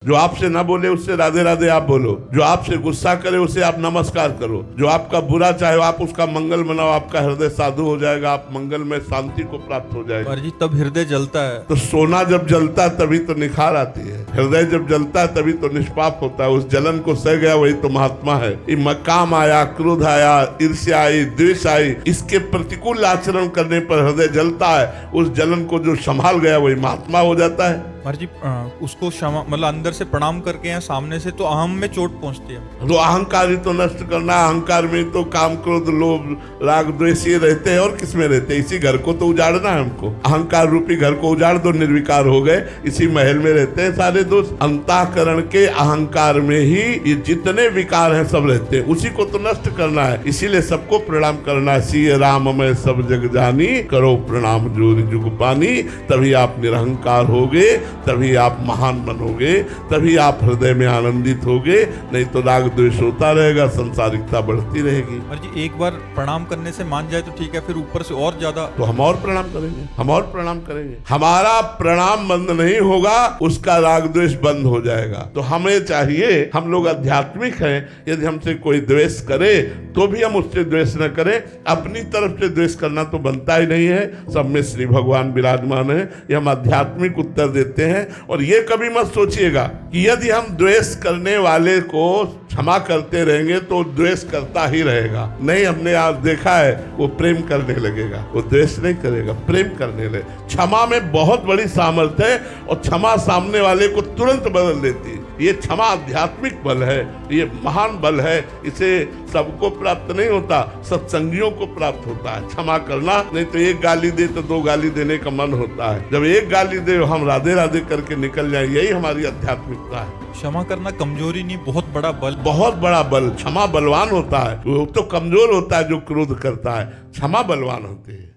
जो आपसे ना बोले उससे राधे राधे आप बोलो, जो आपसे गुस्सा करे उसे आप नमस्कार करो, जो आपका बुरा चाहे आप उसका मंगल मनाओ, आपका हृदय साधु हो जाएगा, आप मंगल में शांति को प्राप्त हो जाएगा। जी तब हृदय जलता है। तो सोना जब जलता है तभी तो निखार आती है, हृदय जब जलता है तभी तो निष्पाप होता है। उस जलन को सह गया वही तो महात्मा है। काम आया, क्रोध आया, ईर्ष्या आई, द्वेष आई, इसके प्रतिकूल आचरण करने पर हृदय जलता है। उस जलन को जो संभाल गया वही महात्मा हो जाता है। जी उसको क्षमा मतलब अंदर से प्रणाम करके या सामने से तो अहम में चोट पहुंचती है। तो अहंकार ही तो नष्ट करना, अहंकार में तो काम क्रोध लोभ राग द्वेष ये रहते हैं और किसमें रहते हैं? इसी घर को तो उजाड़ना है हमको। अहंकार रूपी घर को उजाड़ दो, निर्विकार हो गए, इसी महल में रहते हैं सारे दोस्त। अंतःकरण के अहंकार में ही ये जितने विकार हैं सब रहते हैं, उसी को तो नष्ट करना है। इसीलिए सबको प्रणाम करना है। सिय राम मैं सब जग जानी, करो प्रणाम जोर जुग पानी। तभी आप निरहंकार होगे, तभी आप महान बनोगे, तभी आप हृदय में आनंदित होगे। नहीं तो राग द्वेष होता रहेगा, संसारिकता बढ़ती रहेगी। और जी एक बार प्रणाम करने से मान जाए तो ठीक है, फिर ऊपर से और ज्यादा तो हम और प्रणाम करेंगे, हम और प्रणाम करेंगे। हमारा प्रणाम बंद नहीं होगा, उसका राग द्वेष बंद हो जाएगा। तो हमें चाहिए, हम लोग आध्यात्मिक हैं, यदि हमसे कोई द्वेष करे तो भी हम उससे द्वेष न करें। अपनी तरफ से द्वेष करना तो बनता ही नहीं है। सब में श्री भगवान विराजमान है, ये हम आध्यात्मिक उत्तर देते हैं। और ये कभी मत सोचिएगा कि यदि हम द्वेष करने वाले को क्षमा करते रहेंगे तो द्वेष करता ही रहेगा। नहीं, हमने आज देखा है वो प्रेम करने लगेगा, वो द्वेष नहीं करेगा, प्रेम करने लगे। क्षमा में बहुत बड़ी सामर्थ्य है और क्षमा सामने वाले को तुरंत बदल देती है। ये क्षमा आध्यात्मिक बल है, ये महान बल है। इसे सबको प्राप्त नहीं होता, सत्संगियों को प्राप्त होता है क्षमा करना। नहीं तो एक गाली दे तो दो गाली देने का मन होता है, जब एक गाली दे हम राधे राधे करके निकल जाए, यही हमारी आध्यात्मिकता है। क्षमा करना कमजोरी नहीं, बहुत बड़ा बल, बहुत बड़ा बल। क्षमा बलवान होता है, वो तो कमजोर होता है जो क्रोध करता है। क्षमा बलवान होती है।